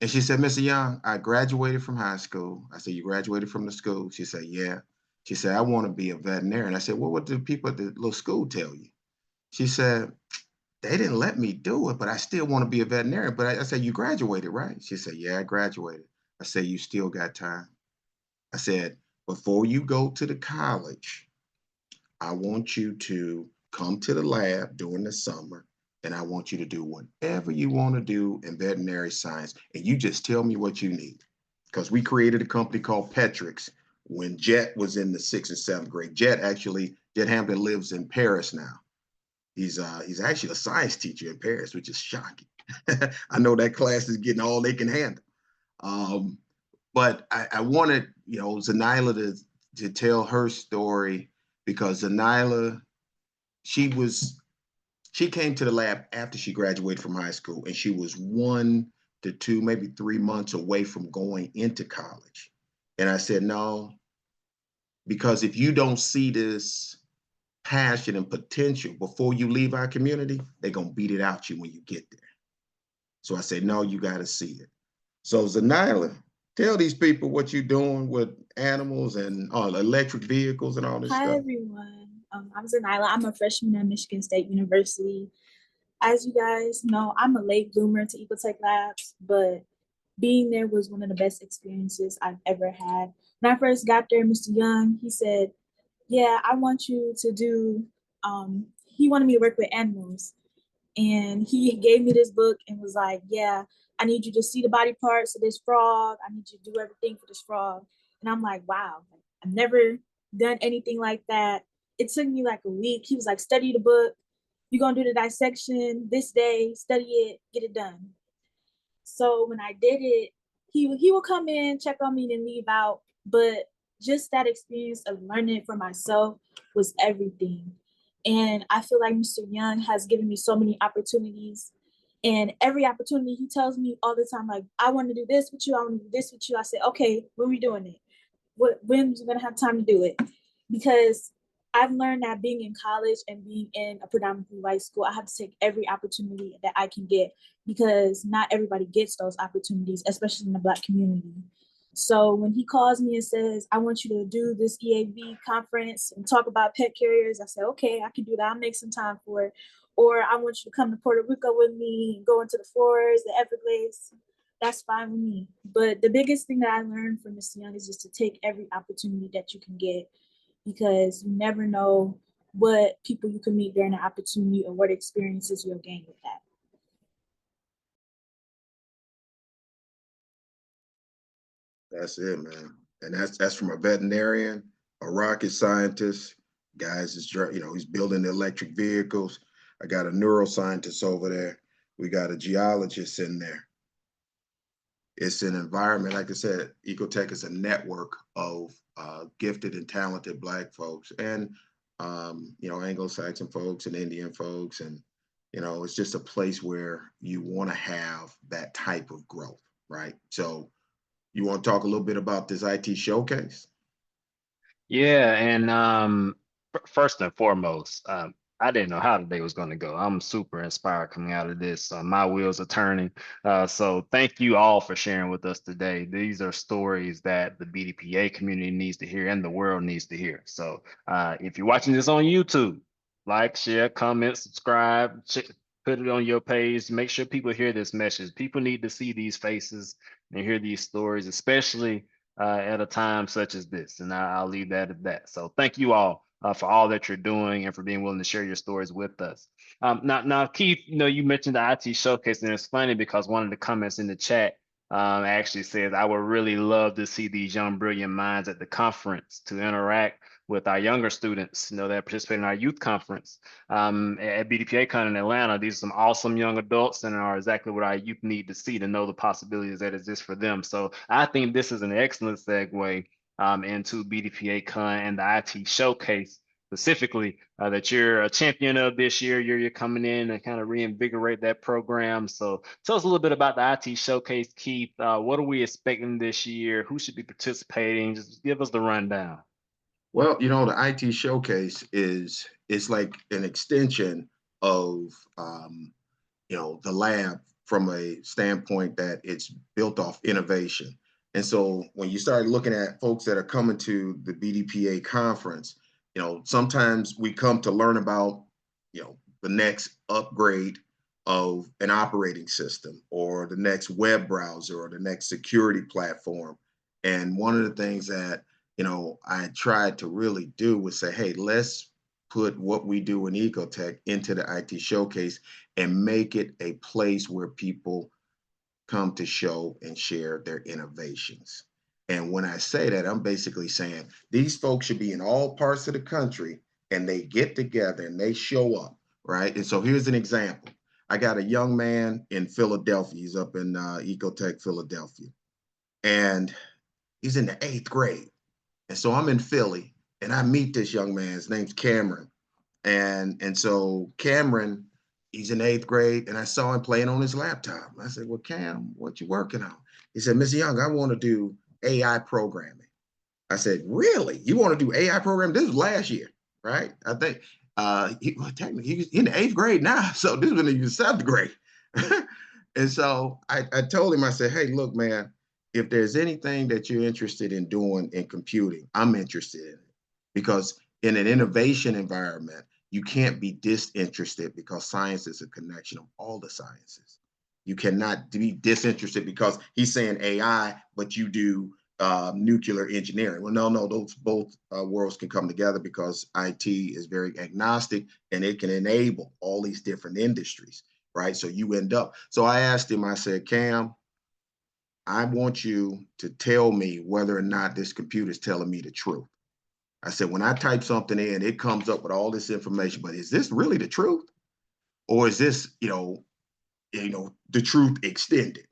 And she said, Mr. Young, I graduated from high school. I said, you graduated from the school? She said, yeah. She said, I want to be a veterinarian. I said, well, what do people at the little school tell you? She said, they didn't let me do it, but I still want to be a veterinarian. But I said, you graduated, right? She said, yeah, I graduated. I said, you still got time. I said, before you go to the college, I want you to come to the lab during the summer, and I want you to do whatever you want to do in veterinary science, and you just tell me what you need. Because we created a company called Petrix when Jet was in the 6th and 7th grade. Jet Hampton lives in Paris now. He's actually a science teacher in Paris, which is shocking. I know that class is getting all they can handle. But I wanted, Zanila to tell her story, because Zanila, she came to the lab after she graduated from high school, and she was 1 to 2, maybe 3 months away from going into college. And I said, no, because if you don't see this passion and potential before you leave our community, they're going to beat it out you when you get there. So I said, no, you got to see it. So Zanila, tell these people what you're doing with animals and electric vehicles and all this stuff. Hi, everyone. I'm Zanila. I'm a freshman at Michigan State University. As you guys know, I'm a late bloomer to Ecotek Labs, but being there was one of the best experiences I've ever had. When I first got there, Mr. Young, he said, yeah, I want you to do, he wanted me to work with animals. And he gave me this book and was like, yeah, I need you to see the body parts of this frog. I need you to do everything for this frog. And I'm like, wow, I've never done anything like that. It took me like a week. He was like, study the book. You're going to do the dissection this day, study it, get it done. So when I did it, he would come in, check on me, and leave out. But just that experience of learning it for myself was everything. And I feel like Mr. Young has given me so many opportunities. And every opportunity he tells me all the time, like, I want to do this with you, I want to do this with you. I say, okay, when are we doing it? When's we gonna have time to do it? Because I've learned that being in college and being in a predominantly white school, I have to take every opportunity that I can get, because not everybody gets those opportunities, especially in the Black community. So when he calls me and says, I want you to do this EAV conference and talk about pet carriers, I say, okay, I can do that. I'll make some time for it. Or I want you to come to Puerto Rico with me and go into the forests, the Everglades. that's fine with me. But the biggest thing that I learned from Mr. Young is just to take every opportunity that you can get, because you never know what people you can meet during the opportunity or what experiences you'll gain with that. That's it, man. And that's from a veterinarian, a rocket scientist. Guys is, he's building the electric vehicles. I got a neuroscientist over there. We got a geologist in there. It's an environment, like I said, Ecotech is a network of gifted and talented Black folks and, Anglo-Saxon folks and Indian folks. And, it's just a place where you want to have that type of growth, right? So you want to talk a little bit about this IT showcase? Yeah, and first and foremost, I didn't know how the day was going to go. I'm super inspired coming out of this. My wheels are turning. So thank you all for sharing with us today. These are stories that the BDPA community needs to hear and the world needs to hear. So if you're watching this on YouTube, like, share, comment, subscribe, put it on your page. Make sure people hear this message. People need to see these faces and hear these stories, especially at a time such as this. And I'll leave that at that. So thank you all for all that you're doing and for being willing to share your stories with us. Now, Keith, you mentioned the IT showcase, and it's funny because one of the comments in the chat actually says, I would really love to see these young, brilliant minds at the conference to interact with our younger students, that participate in our youth conference at BDPA Con in Atlanta. These are some awesome young adults and are exactly what our youth need to see to know the possibilities that exist for them. So I think this is an excellent segue into BDPA Con and the IT showcase specifically that you're a champion of this year. You're coming in and kind of reinvigorate that program. So tell us a little bit about the IT showcase, Keith. What are we expecting this year? Who should be participating? Just give us the rundown. Well, the IT showcase it's like an extension of the lab from a standpoint that it's built off innovation. And so when you start looking at folks that are coming to the BDPA conference, sometimes we come to learn about, the next upgrade of an operating system or the next web browser or the next security platform. And one of the things that, I tried to really do was say, hey, let's put what we do in Ecotek into the IT showcase and make it a place where people come to show and share their innovations. And when I say that, I'm basically saying these folks should be in all parts of the country and they get together and they show up, right? And so here's an example. I got a young man in Philadelphia. He's up in Ecotech, Philadelphia. And he's in the 8th grade. And so I'm in Philly and I meet this young man. His name's Cameron. And so Cameron, he's in 8th grade, and I saw him playing on his laptop. I said, well, Cam, what you working on? He said, Mr. Young, I want to do AI programming. I said, really? You want to do AI programming? This was last year, right? I think technically he's in the 8th grade now. So this was in the 7th grade. And so I told him, I said, hey, look, man, if there's anything that you're interested in doing in computing, I'm interested in it. Because in an innovation environment, you can't be disinterested because science is a connection of all the sciences. You cannot be disinterested because he's saying AI, but you do nuclear engineering. Well, no, those both worlds can come together because IT is very agnostic and it can enable all these different industries, right? So you end up. So I asked him, I said, Cam, I want you to tell me whether or not this computer is telling me the truth. I said, when I type something in, it comes up with all this information, but is this really the truth? Or is this, the truth extended?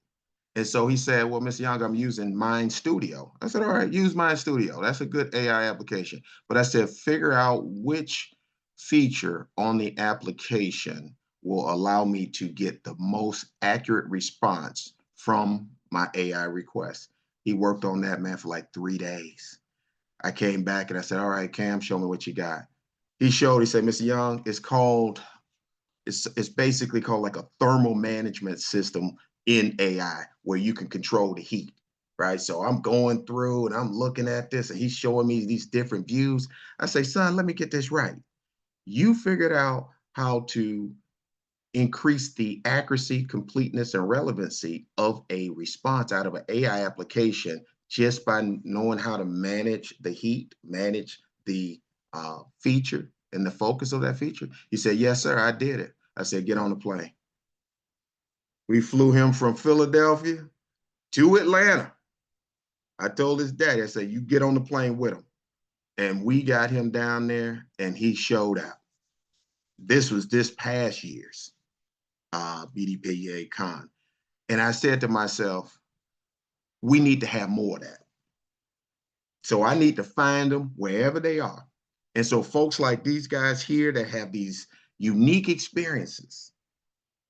And so he said, well, Mr. Young, I'm using Mind Studio. I said, all right, use Mind Studio. That's a good AI application. But I said, figure out which feature on the application will allow me to get the most accurate response from my AI request. He worked on that, man, for like 3 days. I came back and I said, all right, Cam, show me what you got. He said, Mr. Young, it's basically called like a thermal management system in AI where you can control the heat, right? So I'm going through and I'm looking at this and he's showing me these different views. I say, son, let me get this right. You figured out how to increase the accuracy, completeness, and relevancy of a response out of an AI application just by knowing how to manage the heat, manage the feature and the focus of that feature? He said, yes, sir, I did it. I said, get on the plane. We flew him from Philadelphia to Atlanta. I told his daddy, I said, you get on the plane with him. And we got him down there and he showed out. This was this past year's BDPA con. And I said to myself, we need to have more of that. So I need to find them wherever they are. And so folks like these guys here that have these unique experiences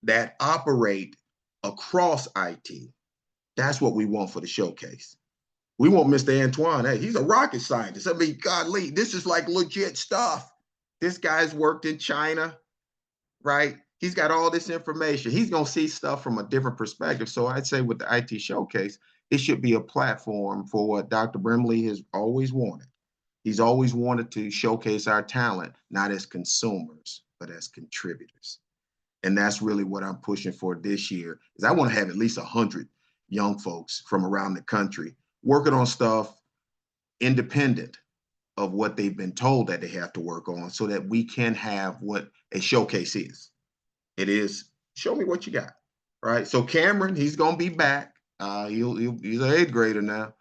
that operate across IT, that's what we want for the showcase. We want Mr. Antoine. Hey, he's a rocket scientist. I mean, golly, this is like legit stuff. This guy's worked in China, right? He's got all this information. He's going to see stuff from a different perspective. So I'd say with the IT showcase, it should be a platform for what Dr. Brimley has always wanted. He's always wanted to showcase our talent, not as consumers, but as contributors. And that's really what I'm pushing for this year, is I want to have at least 100 young folks from around the country working on stuff independent of what they've been told that they have to work on, so that we can have what a showcase is. It is, show me what you got, right? So Cameron, he's going to be back. He's an 8th grader now.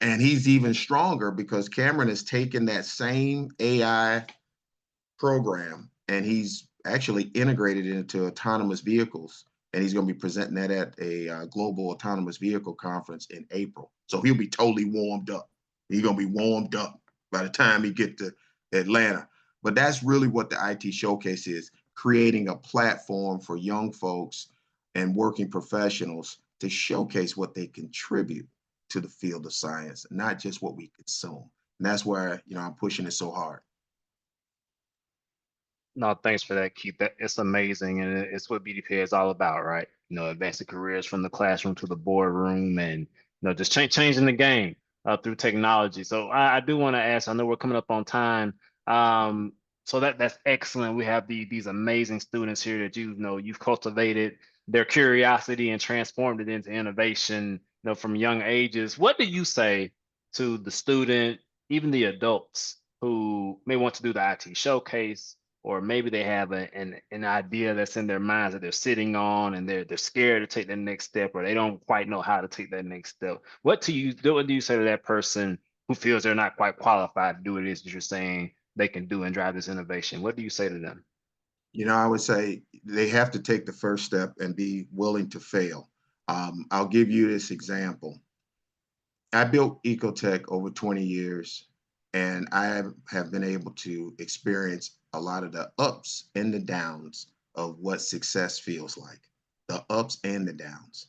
And he's even stronger because Cameron has taken that same AI program and he's actually integrated it into autonomous vehicles. And he's going to be presenting that at a global autonomous vehicle conference in April. So he'll be totally warmed up. He's going to be warmed up by the time he gets to Atlanta. But that's really what the IT showcase is, creating a platform for young folks and working professionals to showcase what they contribute to the field of science, not just what we consume. And that's where, I'm pushing it so hard. No, thanks for that, Keith. It's amazing, and it's what BDPA is all about, right? Advancing careers from the classroom to the boardroom, and just changing the game through technology. So I do want to ask. I know we're coming up on time. So that's excellent. We have these amazing students here that you've cultivated their curiosity and transformed it into innovation, from young ages. What do you say to the student, even the adults who may want to do the IT showcase? Or maybe they have an idea that's in their minds that they're sitting on, and they're scared to take that next step, or they don't quite know how to take that next step. What do you say to that person who feels they're not quite qualified to do what it is that you're saying they can do and drive this innovation? What do you say to them? I would say they have to take the first step and be willing to fail. I'll give you this example. I built Ecotek over 20 years, and I have been able to experience a lot of the ups and the downs of what success feels like, the ups and the downs.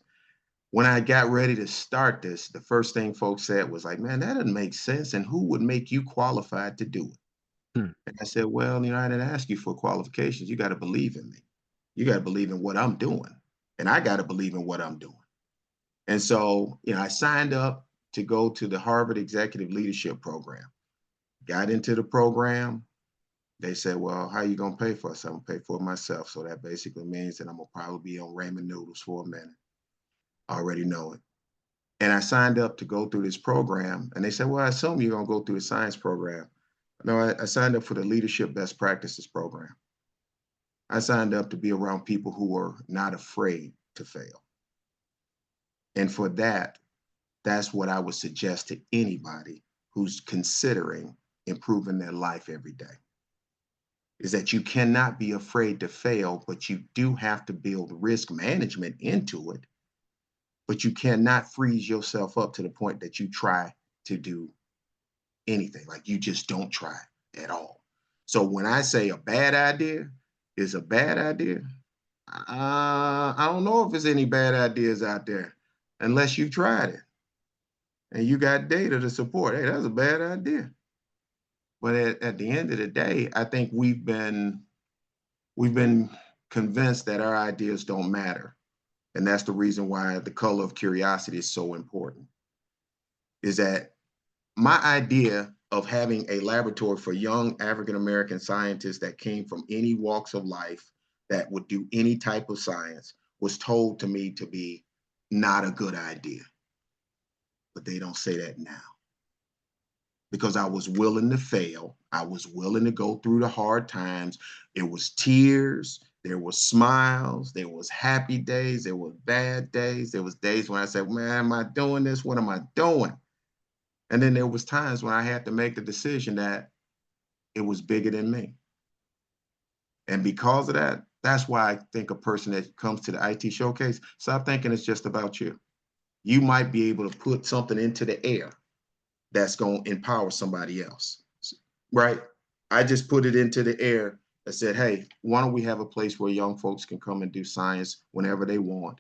When I got ready to start this, the first thing folks said was like, man, that doesn't make sense. And who would make you qualified to do it? And I said, well, I didn't ask you for qualifications. You got to believe in me. You got to believe in what I'm doing. And I got to believe in what I'm doing. And so, I signed up to go to the Harvard Executive Leadership Program. Got into the program. They said, well, how are you going to pay for us? I'm going to pay for it myself. So that basically means that I'm going to probably be on ramen noodles for a minute. I already know it. And I signed up to go through this program. And they said, well, I assume you're going to go through a science program. No, I signed up for the Leadership Best Practices program. I signed up to be around people who were not afraid to fail. And for that, that's what I would suggest to anybody who's considering improving their life every day, is that you cannot be afraid to fail, but you do have to build risk management into it. But you cannot freeze yourself up to the point that you try to do anything, like you just don't try at all. So when I say a bad idea is a bad idea, I don't know if there's any bad ideas out there unless you've tried it and you got data to support. Hey, that's a bad idea. But at the end of the day, I think we've been convinced that our ideas don't matter. And that's the reason why the color of curiosity is so important, is that my idea of having a laboratory for young African-American scientists that came from any walks of life, that would do any type of science was told to me to be not a good idea. But they don't say that now. Because I was willing to fail. I was willing to go through the hard times. It was tears, there was smiles, there was happy days, there were bad days. There was days when I said, man, am I doing this? What am I doing? And then there was times when I had to make the decision that it was bigger than me. And because of that, that's why I think a person that comes to the IT showcase, stop thinking it's just about you. You might be able to put something into the air that's going to empower somebody else, right? I just put it into the air. I said, hey, why don't we have a place where young folks can come and do science whenever they want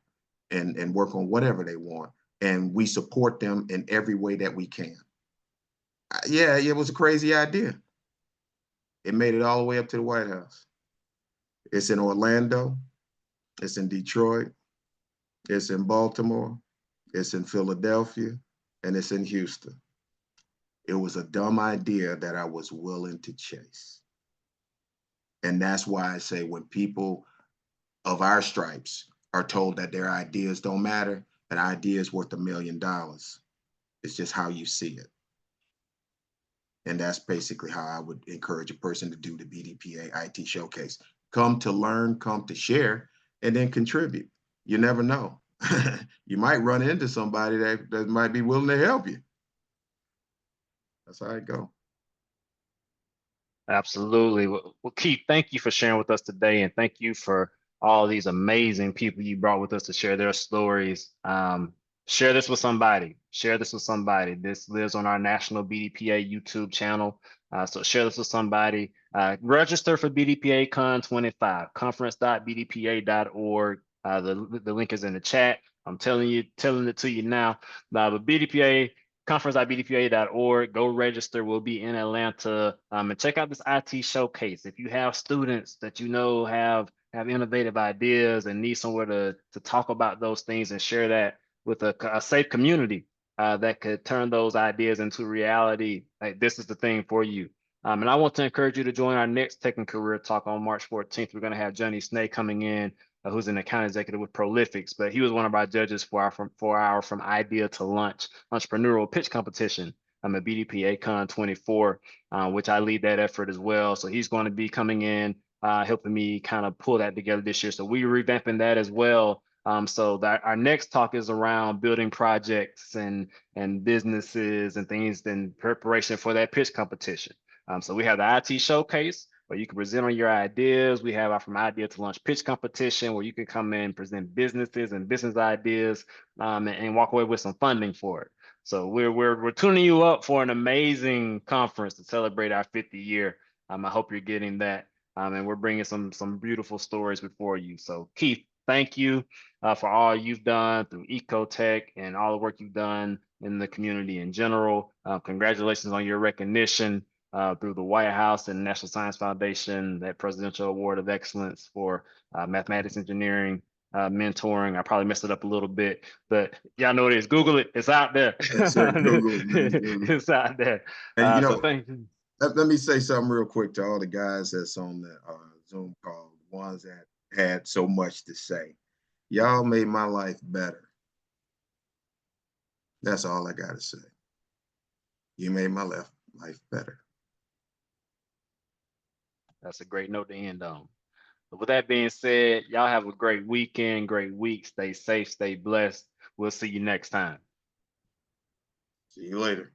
and work on whatever they want. And we support them in every way that we can. Yeah, it was a crazy idea. It made it all the way up to the White House. It's in Orlando, it's in Detroit, it's in Baltimore, it's in Philadelphia, and it's in Houston. It was a dumb idea that I was willing to chase. And that's why I say when people of our stripes are told that their ideas don't matter, an idea is worth $1 million. It's just how you see it. And that's basically how I would encourage a person to do the BDPA IT Showcase. Come to learn, come to share, and then contribute. You never know. You might run into somebody that might be willing to help you. That's how it goes. Absolutely. Well, Keith, thank you for sharing with us today, and thank you for all these amazing people you brought with us to share their stories. Share this with somebody. Share this with somebody. This lives on our national BDPA YouTube channel. So share this with somebody. Register for BDPA Con 25, conference.bdpa.org. The link is in the chat. I'm telling it to you now. But BDPA conference.bdpa.org. Go register. We'll be in Atlanta. And check out this IT showcase. If you have students that you know have innovative ideas and need somewhere to talk about those things and share that with a safe community that could turn those ideas into reality, like this is the thing for you. And I want to encourage you to join our next Tech and Career Talk on March 14th. We're going to have Johnny Snake coming in, who's an account executive with Prolifics, but he was one of our judges for our From Idea to Lunch entrepreneurial pitch competition. I'm at BDPA Con 24, which I lead that effort as well. So he's going to be coming in, helping me kind of pull that together this year. So we're revamping that as well. So that our next talk is around building projects and businesses and things in preparation for that pitch competition. So we have the IT showcase where you can present on your ideas. We have our From Idea to Lunch pitch competition where you can come in and present businesses and business ideas and walk away with some funding for it. So we're tuning you up for an amazing conference to celebrate our 50th year. I hope you're getting that. And we're bringing some beautiful stories before you. So Keith, thank you for all you've done through Ecotek and all the work you've done in the community in general. Congratulations on your recognition through the White House and National Science Foundation, that Presidential Award of Excellence for mathematics, engineering, mentoring. I probably messed it up a little bit, but y'all know it is. Google it. It's out there. That's it, Google. It's out there. And So thank you. Let me say something real quick to all the guys that's on the Zoom call, the ones that had so much to say. Y'all made my life better. That's all I got to say. You made my life better. That's a great note to end on. But with that being said, y'all have a great weekend, great week. Stay safe, stay blessed. We'll see you next time. See you later.